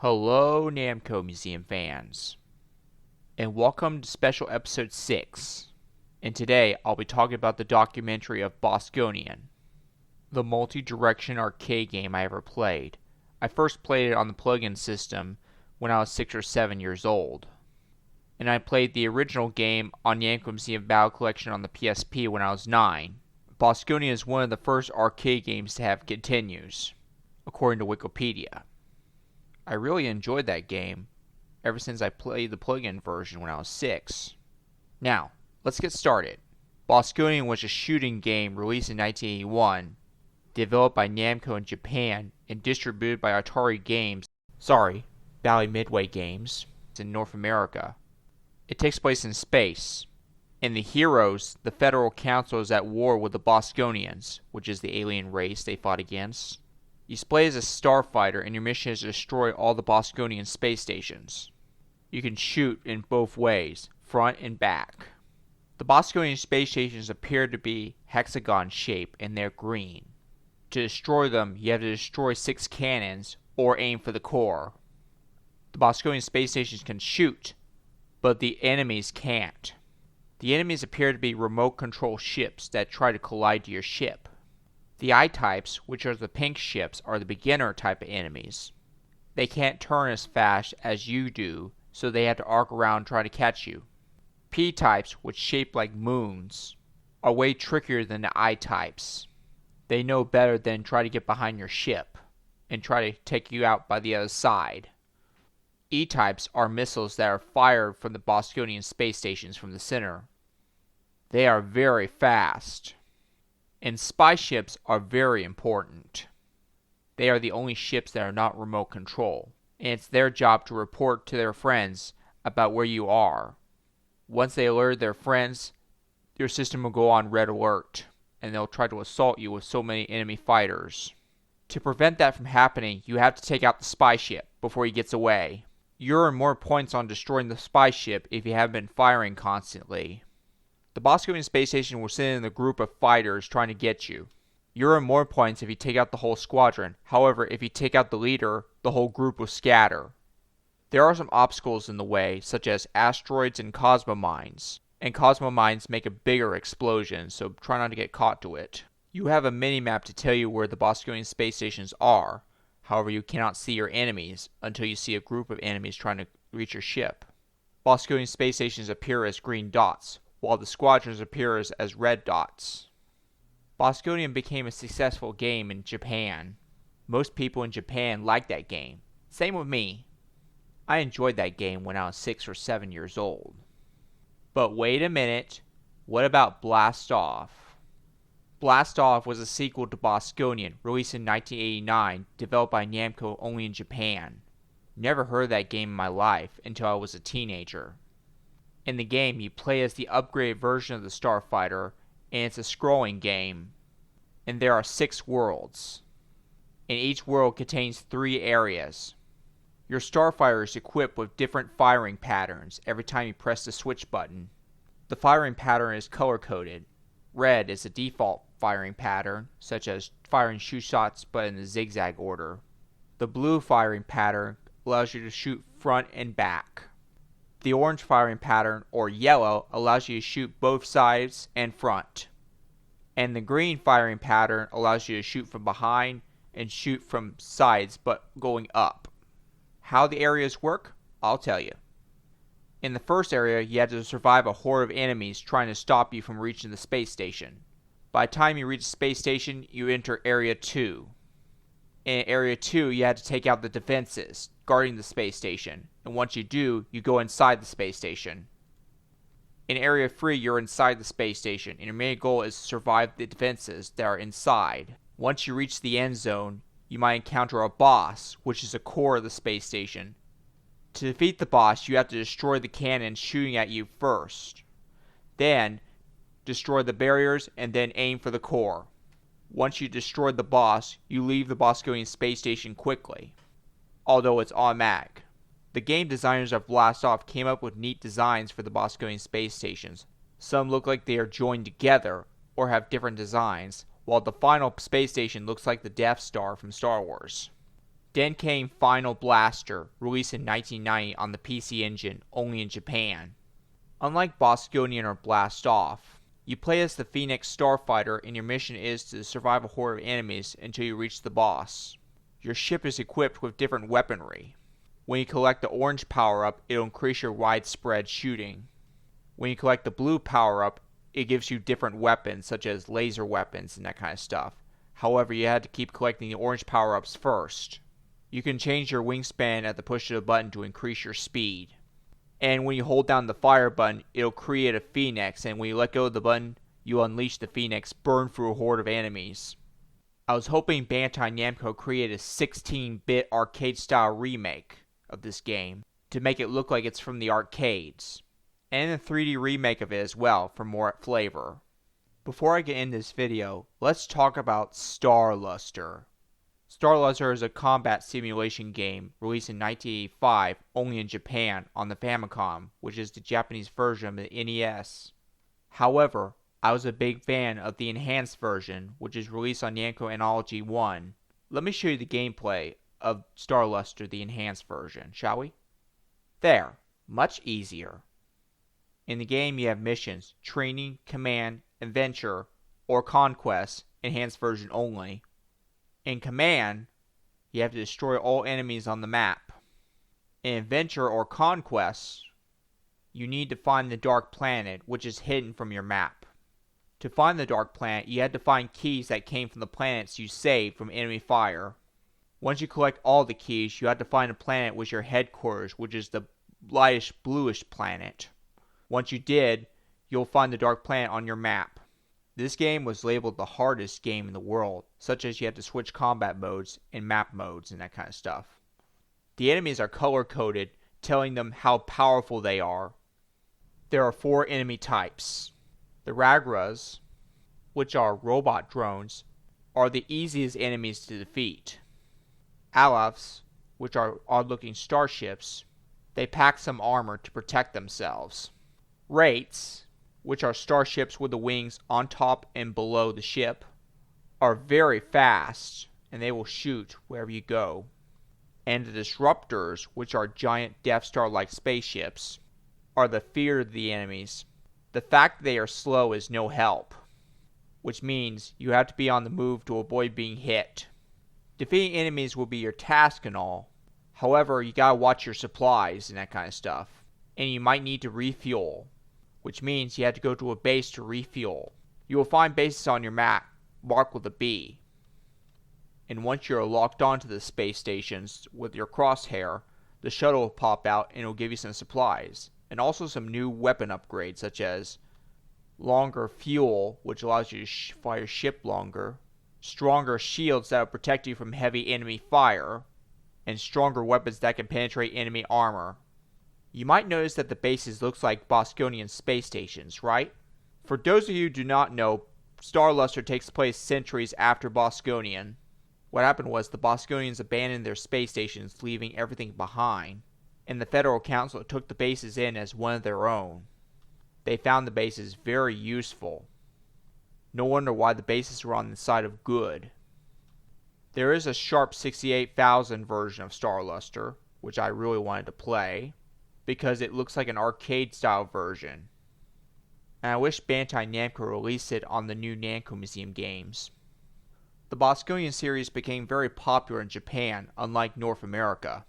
Hello, Namco Museum fans, and welcome to special episode 6. And today I'll be talking about the documentary of Bosconian, the multi-direction arcade game I ever played. I first played it on the plug-in system when I was 6 or 7 years old, and I played the original game on Namco Museum Battle Collection on the PSP when I was 9. Bosconian is one of the first arcade games to have continues, according to Wikipedia. I really enjoyed that game ever since I played the plug-in version when I was 6. Now, let's get started. Bosconian was a shooting game released in 1981, developed by Namco in Japan and distributed by Bally Midway Games in North America. It takes place in space, and the heroes, the Federal Council, is at war with the Bosconians, which is the alien race they fought against. You play as a starfighter, and your mission is to destroy all the Bosconian space stations. You can shoot in both ways, front and back. The Bosconian space stations appear to be hexagon shaped, and they're green. To destroy them, you have to destroy 6 cannons, or aim for the core. The Bosconian space stations can shoot, but the enemies can't. The enemies appear to be remote control ships that try to collide to your ship. The I-types, which are the pink ships, are the beginner type of enemies. They can't turn as fast as you do, so they have to arc around and try to catch you. P-types, which shape like moons, are way trickier than the I-types. They know better than try to get behind your ship and try to take you out by the other side. E-types are missiles that are fired from the Bosconian space stations from the center. They are very fast. And spy ships are very important. They are the only ships that are not remote control, and it's their job to report to their friends about where you are. Once they alert their friends, your system will go on red alert, and they'll try to assault you with so many enemy fighters. To prevent that from happening, you have to take out the spy ship before he gets away. You earn more points on destroying the spy ship if you have been firing constantly. The Bosconian space station will send in a group of fighters trying to get you. You earn more points if you take out the whole squadron. However, if you take out the leader, the whole group will scatter. There are some obstacles in the way, such as asteroids and cosmomines. And cosmomines make a bigger explosion, so try not to get caught to it. You have a mini-map to tell you where the Bosconian space stations are. However, you cannot see your enemies until you see a group of enemies trying to reach your ship. Bosconian space stations appear as green dots, while the squadrons appear as red dots. Bosconian became a successful game in Japan. Most people in Japan like that game. Same with me. I enjoyed that game when I was 6 or 7 years old. But wait a minute, what about Blast Off? Blast Off was a sequel to Bosconian, released in 1989, developed by Namco only in Japan. Never heard of that game in my life until I was a teenager. In the game, you play as the upgraded version of the starfighter, and it's a scrolling game. And there are 6 worlds. And each world contains 3 areas. Your starfighter is equipped with different firing patterns every time you press the switch button. The firing pattern is color-coded. Red is the default firing pattern, such as firing shoot shots but in the zigzag order. The blue firing pattern allows you to shoot front and back. The orange firing pattern, or yellow, allows you to shoot both sides and front. And the green firing pattern allows you to shoot from behind and shoot from sides but going up. How the areas work? I'll tell you. In the first area, you have to survive a horde of enemies trying to stop you from reaching the space station. By the time you reach the space station, you enter Area 2. In Area 2, you have to take out the defenses guarding the space station, and once you do, you go inside the space station. In Area 3, you're inside the space station, and your main goal is to survive the defenses that are inside. Once you reach the end zone, you might encounter a boss, which is the core of the space station. To defeat the boss, you have to destroy the cannons shooting at you first. Then, destroy the barriers, and then aim for the core. Once you destroy the boss, you leave the Bosconian space station quickly, although it's automatic. The game designers of Blast Off came up with neat designs for the Bosconian space stations. Some look like they are joined together, or have different designs, while the final space station looks like the Death Star from Star Wars. Then came Final Blaster, released in 1990 on the PC Engine, only in Japan. Unlike Bosconian or Blast Off, you play as the Phoenix Starfighter and your mission is to survive a horde of enemies until you reach the boss. Your ship is equipped with different weaponry. When you collect the orange power-up, it'll increase your widespread shooting. When you collect the blue power-up, it gives you different weapons, such as laser weapons and that kind of stuff. However, you had to keep collecting the orange power-ups first. You can change your wingspan at the push of a button to increase your speed. And when you hold down the fire button, it'll create a phoenix, and when you let go of the button, you unleash the phoenix, burn through a horde of enemies. I was hoping Bandai Namco created a 16-bit arcade-style remake of this game to make it look like it's from the arcades, and a 3D remake of it as well for more flavor. Before I get into this video, let's talk about Star Luster. Star Luster is a combat simulation game released in 1985 only in Japan on the Famicom, which is the Japanese version of the NES. However, I was a big fan of the enhanced version, which is released on Namco Analogy 1. Let me show you the gameplay of Star Luster, the enhanced version, shall we? There, much easier. In the game you have missions, training, command, adventure, or conquest, enhanced version only. In command, you have to destroy all enemies on the map. In adventure or conquest, you need to find the Dark Planet, which is hidden from your map. To find the Dark Planet, you had to find keys that came from the planets you saved from enemy fire. Once you collect all the keys, you have to find a planet with your headquarters, which is the lightish bluish planet. Once you did, you'll find the Dark Planet on your map. This game was labeled the hardest game in the world, such as you have to switch combat modes and map modes and that kind of stuff. The enemies are color-coded, telling them how powerful they are. There are 4 enemy types. The Ragras, which are robot drones, are the easiest enemies to defeat. Alafs, which are odd-looking starships, they pack some armor to protect themselves. Wraiths, which are starships with the wings on top and below the ship, are very fast and they will shoot wherever you go. And the Disruptors, which are giant Death Star-like spaceships, are the fear of the enemies. The fact that they are slow is no help, which means you have to be on the move to avoid being hit. Defeating enemies will be your task and all. However, you gotta watch your supplies and that kind of stuff. And you might need to refuel, which means you have to go to a base to refuel. You will find bases on your map marked with a B. And once you're locked onto the space stations with your crosshair, the shuttle will pop out and it will give you some supplies. And also some new weapon upgrades such as longer fuel, which allows you to fly your ship longer, stronger shields that will protect you from heavy enemy fire, and stronger weapons that can penetrate enemy armor. You might notice that the bases looks like Bosconian space stations, right? For those of you who do not know, Star Luster takes place centuries after Bosconian. What happened was the Bosconians abandoned their space stations, leaving everything behind, and the Federal Council took the bases in as one of their own. They found the bases very useful. No wonder why the bases were on the side of good. There is a Sharp 68,000 version of Star Luster, which I really wanted to play, because it looks like an arcade-style version. And I wish Bandai Namco released it on the new Namco Museum games. The Bosconian series became very popular in Japan, unlike North America.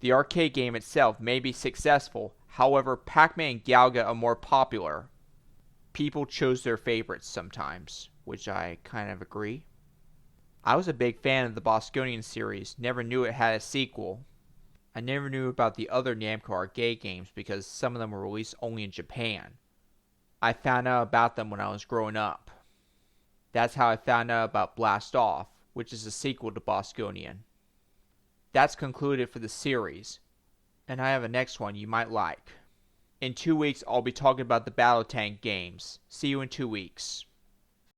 The arcade game itself may be successful, however Pac-Man and Galaga are more popular. People chose their favorites sometimes, which I kind of agree. I was a big fan of the Bosconian series, never knew it had a sequel. I never knew about the other Namco arcade games because some of them were released only in Japan. I found out about them when I was growing up. That's how I found out about Blast Off, which is a sequel to Bosconian. That's concluded for the series, and I have a next one you might like. In 2 weeks I'll be talking about the Battle Tank games. See you in 2 weeks.